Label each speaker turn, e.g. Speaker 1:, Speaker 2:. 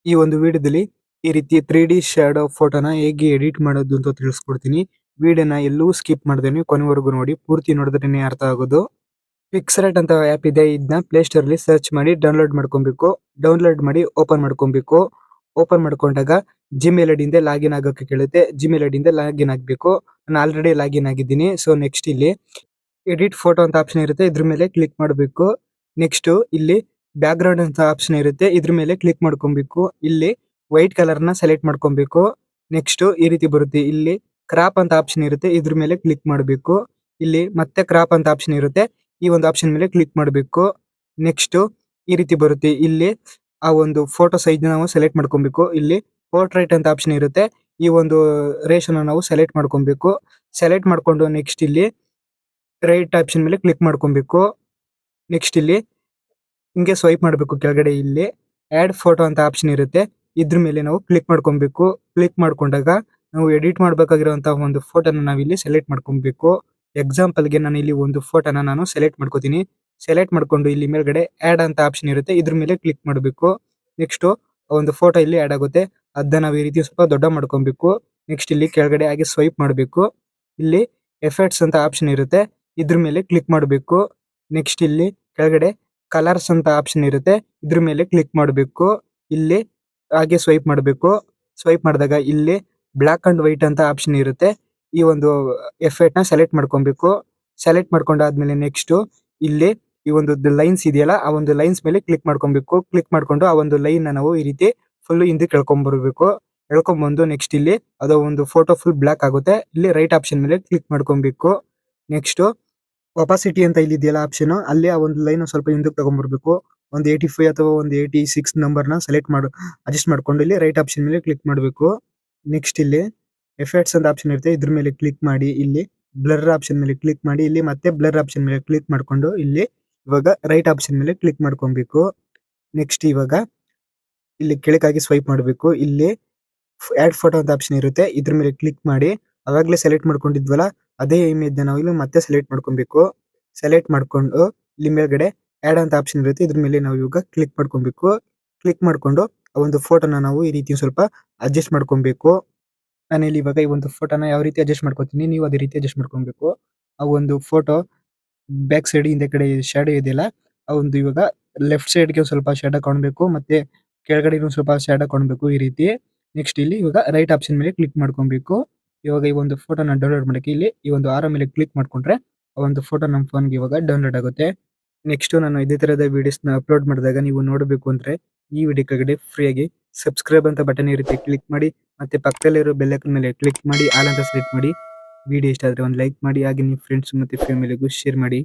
Speaker 1: ಈ ಒಂದು ವಿಡಿಯೋದಲ್ಲಿ ಈ ರೀತಿ 3D ಶ್ಯಾಡೋ ಫೋಟೋನ ಹೇಗೆ ಎಡಿಟ್ ಮಾಡೋದು ಅಂತ ತಿಳಿಸ್ಕೊಡ್ತೀನಿ. ವಿಡಿಯೋನ ಎಲ್ಲೂ ಸ್ಕಿಪ್ ಮಾಡ್ದೇನೆ ಕೊನೆವರೆಗೂ ನೋಡಿ. ಪೂರ್ತಿ ನೋಡಿದ್ರೇನೆ ಅರ್ಥ ಆಗೋದು. ಪಿಕ್ಸೆರೇಟ್ ಅಂತ ಆ್ಯಪ್ ಇದೆ. ಇದನ್ನ ಪ್ಲೇ ಸ್ಟೋರ್ ಅಲ್ಲಿ ಸರ್ಚ್ ಮಾಡಿ ಡೌನ್ಲೋಡ್ ಮಾಡ್ಕೊಬೇಕು. ಡೌನ್ಲೋಡ್ ಮಾಡಿ ಓಪನ್ ಮಾಡ್ಕೊಬೇಕು. ಓಪನ್ ಮಾಡ್ಕೊಂಡಾಗ ಜಿಮೇಲ್ ಐಡಿಯಿಂದ ಲಾಗಿನ್ ಆಗೋಕೆ ಕೇಳುತ್ತೆ. ಜಿಮೇಲ್ ಐಡಿಯಿಂದ ಲಾಗಿನ್ ಆಗಬೇಕು. ನಾನು ಆಲ್ರೆಡಿ ಲಾಗಿನ್ ಆಗಿದ್ದೀನಿ. ಸೊ ನೆಕ್ಸ್ಟ್ ಇಲ್ಲಿ ಎಡಿಟ್ ಫೋಟೋ ಅಂತ ಆಪ್ಷನ್ ಇರುತ್ತೆ. ಇದ್ರ ಮೇಲೆ ಕ್ಲಿಕ್ ಮಾಡಬೇಕು. ನೆಕ್ಸ್ಟ್ ಇಲ್ಲಿ ಬ್ಯಾಕ್ ಗ್ರೌಂಡ್ ಅಂತ ಆಪ್ಷನ್ ಇರುತ್ತೆ. ಇದ್ರ ಮೇಲೆ ಕ್ಲಿಕ್ ಮಾಡ್ಕೊಬೇಕು. ಇಲ್ಲಿ ವೈಟ್ ಕಲರ್ ನ ಸೆಲೆಕ್ಟ್ ಮಾಡ್ಕೊಬೇಕು. ನೆಕ್ಸ್ಟ್ ಈ ರೀತಿ ಬರುತ್ತೆ. ಇಲ್ಲಿ ಕ್ರಾಪ್ ಅಂತ ಆಪ್ಷನ್ ಇರುತ್ತೆ. ಇದ್ರ ಮೇಲೆ ಕ್ಲಿಕ್ ಮಾಡಬೇಕು. ಇಲ್ಲಿ ಮತ್ತೆ ಕ್ರಾಪ್ ಅಂತ ಆಪ್ಷನ್ ಇರುತ್ತೆ. ಈ ಒಂದು ಆಪ್ಷನ್ ಮೇಲೆ ಕ್ಲಿಕ್ ಮಾಡಬೇಕು. ನೆಕ್ಸ್ಟ್ ಈ ರೀತಿ ಬರುತ್ತೆ. ಇಲ್ಲಿ ಆ ಒಂದು ಫೋಟೋ ಸೈಜ್ ನಾವು ಸೆಲೆಕ್ಟ್ ಮಾಡ್ಕೊಬೇಕು. ಇಲ್ಲಿ ಪೋರ್ಟ್ರೇಟ್ ಅಂತ ಆಪ್ಷನ್ ಇರುತ್ತೆ. ಈ ಒಂದು ರೇಷನ್ ನಾವು ಸೆಲೆಕ್ಟ್ ಮಾಡ್ಕೊಬೇಕು. ಸೆಲೆಕ್ಟ್ ಮಾಡ್ಕೊಂಡು ನೆಕ್ಸ್ಟ್ ಇಲ್ಲಿ ರೈಟ್ ಆಪ್ಷನ್ ಮೇಲೆ ಕ್ಲಿಕ್ ಮಾಡ್ಕೊಬೇಕು. ನೆಕ್ಸ್ಟ್ ಇಲ್ಲಿ ಹಿಂಗೆ ಸ್ವೈಪ್ ಮಾಡಬೇಕು. ಕೆಳಗಡೆ ಇಲ್ಲಿ ಆಡ್ ಫೋಟೋ ಅಂತ ಆಪ್ಷನ್ ಇರುತ್ತೆ. ಇದ್ರ ಮೇಲೆ ನಾವು ಕ್ಲಿಕ್ ಮಾಡ್ಕೊಬೇಕು. ಕ್ಲಿಕ್ ಮಾಡ್ಕೊಂಡಾಗ ನಾವು ಎಡಿಟ್ ಮಾಡಬೇಕಾಗಿರುವಂತಹ ಒಂದು ಫೋಟೋನ ನಾವಿಲ್ಲಿ ಸೆಲೆಕ್ಟ್ ಮಾಡ್ಕೊಬೇಕು. ಎಕ್ಸಾಂಪಲ್ಗೆ ನಾನು ಇಲ್ಲಿ ಒಂದು ಫೋಟೋನ ನಾನು ಸೆಲೆಕ್ಟ್ ಮಾಡ್ಕೋತೀನಿ. ಸೆಲೆಕ್ಟ್ ಮಾಡ್ಕೊಂಡು ಇಲ್ಲಿ ಮೇಲ್ಗಡೆ ಆಡ್ ಅಂತ ಆಪ್ಷನ್ ಇರುತ್ತೆ. ಇದ್ರ ಮೇಲೆ ಕ್ಲಿಕ್ ಮಾಡಬೇಕು. ನೆಕ್ಸ್ಟ್ ಒಂದು ಫೋಟೋ ಇಲ್ಲಿ ಆಡ್ ಆಗುತ್ತೆ. ಅದನ್ನ ನಾವು ಈ ರೀತಿ ಸ್ವಲ್ಪ ದೊಡ್ಡ ಮಾಡ್ಕೊಬೇಕು. ನೆಕ್ಸ್ಟ್ ಇಲ್ಲಿ ಕೆಳಗಡೆ ಹಾಗೆ ಸ್ವೈಪ್ ಮಾಡಬೇಕು. ಇಲ್ಲಿ ಎಫೆಕ್ಟ್ಸ್ ಅಂತ ಆಪ್ಷನ್ ಇರುತ್ತೆ. ಇದ್ರ ಮೇಲೆ ಕ್ಲಿಕ್ ಮಾಡಬೇಕು. ನೆಕ್ಸ್ಟ್ ಇಲ್ಲಿ ಕೆಳಗಡೆ ಕಲರ್ಸ್ ಅಂತ ಆಪ್ಷನ್ ಇರುತ್ತೆ. ಇದ್ರ ಮೇಲೆ ಕ್ಲಿಕ್ ಮಾಡಬೇಕು. ಇಲ್ಲಿ ಹಾಗೆ ಸ್ವೈಪ್ ಮಾಡಬೇಕು. ಸ್ವೈಪ್ ಮಾಡಿದಾಗ ಇಲ್ಲಿ ಬ್ಲಾಕ್ ಅಂಡ್ ವೈಟ್ ಅಂತ ಆಪ್ಷನ್ ಇರುತ್ತೆ. ಈ ಒಂದು ಎಫೆಕ್ಟ್ ನ ಸೆಲೆಕ್ಟ್ ಮಾಡ್ಕೊಬೇಕು. ಸೆಲೆಕ್ಟ್ ಮಾಡ್ಕೊಂಡಾದ್ಮೇಲೆ ನೆಕ್ಸ್ಟ್ ಇಲ್ಲಿ ಈ ಒಂದು ಲೈನ್ಸ್ ಇದೆಯಲ್ಲ, ಆ ಒಂದು ಲೈನ್ಸ್ ಮೇಲೆ ಕ್ಲಿಕ್ ಮಾಡ್ಕೊಬೇಕು. ಕ್ಲಿಕ್ ಮಾಡ್ಕೊಂಡು ಆ ಒಂದು ಲೈನ್ ನಾವು ಈ ರೀತಿ ಫುಲ್ ಹಿಂದಕ್ಕೆ ಎಳ್ಕೊಂಡ್ ಬರ್ಬೇಕು. ಎಳ್ಕೊಂಡ್ ಬಂದು ನೆಕ್ಸ್ಟ್ ಇಲ್ಲಿ ಅದು ಒಂದು ಫೋಟೋ ಫುಲ್ ಬ್ಲಾಕ್ ಆಗುತ್ತೆ. ಇಲ್ಲಿ ರೈಟ್ ಆಪ್ಷನ್ ಮೇಲೆ ಕ್ಲಿಕ್ ಮಾಡ್ಕೊಬೇಕು. ನೆಕ್ಸ್ಟ್ ಒಪಾಸಿಟಿ ಅಂತ ಇಲ್ಲಿ ಇದೆಯಲ್ಲ ಆಪ್ಷನ್, ಅಲ್ಲಿ ಆ ಒಂದು ಲೈನ್ ಸ್ವಲ್ಪ ಹಿಂದಕ್ಕೆ ತಗೊಂಡ್ಬರ್ಬೇಕು. ಒಂದು 85 ಅಥವಾ ಒಂದು 86 ನಂಬರ್ನ ಸೆಲೆಕ್ಟ್ ಮಾಡಿ ಅಡ್ಜಸ್ಟ್ ಮಾಡ್ಕೊಂಡು ಇಲ್ಲಿ ರೈಟ್ ಆಪ್ಷನ್ ಮೇಲೆ ಕ್ಲಿಕ್ ಮಾಡಬೇಕು. ನೆಕ್ಸ್ಟ್ ಇಲ್ಲಿ ಎಫೆಕ್ಟ್ಸ್ ಅಂತ ಆಪ್ಷನ್ ಇರುತ್ತೆ. ಇದ್ರ ಮೇಲೆ ಕ್ಲಿಕ್ ಮಾಡಿ ಇಲ್ಲಿ ಬ್ಲರ್ ಆಪ್ಷನ್ ಮೇಲೆ ಕ್ಲಿಕ್ ಮಾಡಿ ಇಲ್ಲಿ ಮತ್ತೆ ಬ್ಲರ್ ಆಪ್ಷನ್ ಮೇಲೆ ಕ್ಲಿಕ್ ಮಾಡ್ಕೊಂಡು ಇಲ್ಲಿ ಇವಾಗ ರೈಟ್ ಆಪ್ಷನ್ ಮೇಲೆ ಕ್ಲಿಕ್ ಮಾಡ್ಕೊಬೇಕು. ನೆಕ್ಸ್ಟ್ ಇವಾಗ ಇಲ್ಲಿ ಕೆಳಗಾಗಿ ಸ್ವೈಪ್ ಮಾಡಬೇಕು. ಇಲ್ಲಿ ಆಡ್ ಫೋಟೋ ಅಂತ ಆಪ್ಷನ್ ಇರುತ್ತೆ. ಇದ್ರ ಮೇಲೆ ಕ್ಲಿಕ್ ಮಾಡಿ ಅವಾಗಲೇ ಸೆಲೆಕ್ಟ್ ಮಾಡ್ಕೊಂಡಿದ್ವಲ್ಲ ಅದೇ ಇಮೇಜ್ ನಾವು ಇಲ್ಲಿ ಮತ್ತೆ ಸೆಲೆಕ್ಟ್ ಮಾಡ್ಕೊಬೇಕು. ಸೆಲೆಕ್ಟ್ ಮಾಡ್ಕೊಂಡು ಇಲ್ಲಿ ಮೇಲ್ಗಡೆ ಆಡ್ ಅಂತ ಆಪ್ಷನ್ ಇರುತ್ತೆ. ಇದ್ರ ಮೇಲೆ ನಾವು ಇವಾಗ ಕ್ಲಿಕ್ ಮಾಡ್ಕೊಬೇಕು. ಕ್ಲಿಕ್ ಮಾಡ್ಕೊಂಡು ಆ ಒಂದು ಫೋಟೋನ ನಾವು ಈ ರೀತಿ ಸ್ವಲ್ಪ ಅಡ್ಜಸ್ಟ್ ಮಾಡ್ಕೊಬೇಕು. ನಾನು ಇಲ್ಲಿ ಇವಾಗ ಈ ಒಂದು ಫೋಟೋನ ಯಾವ ರೀತಿ ಅಡ್ಜಸ್ಟ್ ಮಾಡ್ಕೊತೀನಿ, ನೀವು ಅದೇ ರೀತಿ ಅಡ್ಜಸ್ಟ್ ಮಾಡ್ಕೊಬೇಕು. ಆ ಒಂದು ಫೋಟೋ ಬ್ಯಾಕ್ ಸೈಡ್ ಹಿಂದೆ ಕಡೆ ಶಾಡೋ ಇದೆಯಲ್ಲ, ಆ ಒಂದು ಇವಾಗ ಲೆಫ್ಟ್ ಸೈಡ್ಗೆ ಸ್ವಲ್ಪ ಶಾಡೋ ಕಾಣಬೇಕು. ಮತ್ತೆ ಕೆಳಗಡೆ ಸ್ವಲ್ಪ ಶಾಡೋ ಕಾಣಬೇಕು ಈ ರೀತಿ. ನೆಕ್ಸ್ಟ್ ಇಲ್ಲಿ ಇವಾಗ ರೈಟ್ ಆಪ್ಷನ್ ಮೇಲೆ ಕ್ಲಿಕ್ ಮಾಡ್ಕೊಬೇಕು. ಇವಾಗ ಈ ಒಂದು ಫೋಟೋನ ಡೌನ್ಲೋಡ್ ಮಾಡಕ್ಕೆ ಇಲ್ಲಿ ಈ ಒಂದು ಆರೋ ಮೇಲೆ ಕ್ಲಿಕ್ ಮಾಡ್ಕೊಂಡ್ರೆ ಆ ಒಂದು ಫೋಟೋ ನಮ್ಮ ಫೋನ್ಗೆ ಇವಾಗ ಡೌನ್ಲೋಡ್ ಆಗುತ್ತೆ. ನೆಕ್ಸ್ಟ್ ನಾನು ಇದೇ ತರದ ವಿಡಿಯೋಸ್ನ ಅಪ್ಲೋಡ್ ಮಾಡಿದಾಗ ನೀವು ನೋಡಬೇಕು ಅಂದ್ರೆ ಈ ವಿಡಿಯೋ ಕೆಳಗಡೆ ಫ್ರೀಯಾಗಿ ಸಬ್ಸ್ಕ್ರೈಬ್ ಅಂತ ಬಟನ್ ಇರುತ್ತೆ, ಕ್ಲಿಕ್ ಮಾಡಿ. ಮತ್ತೆ ಪಕ್ಕದಲ್ಲಿರೋ ಬೆಲ್ ಐಕಾನ್ ಮೇಲೆ ಕ್ಲಿಕ್ ಮಾಡಿ ಆಲ್ ಅಂತ ಸೆಲೆಕ್ಟ್ ಮಾಡಿ. ವಿಡಿಯೋ ಇಷ್ಟ ಆದ್ರೆ ಒಂದು ಲೈಕ್ ಮಾಡಿ, ಹಾಗೆ ನಿಮ್ಮ ಫ್ರೆಂಡ್ಸ್ ಮತ್ತೆ ಫ್ಯಾಮಿಲಿಗೂ ಶೇರ್ ಮಾಡಿ.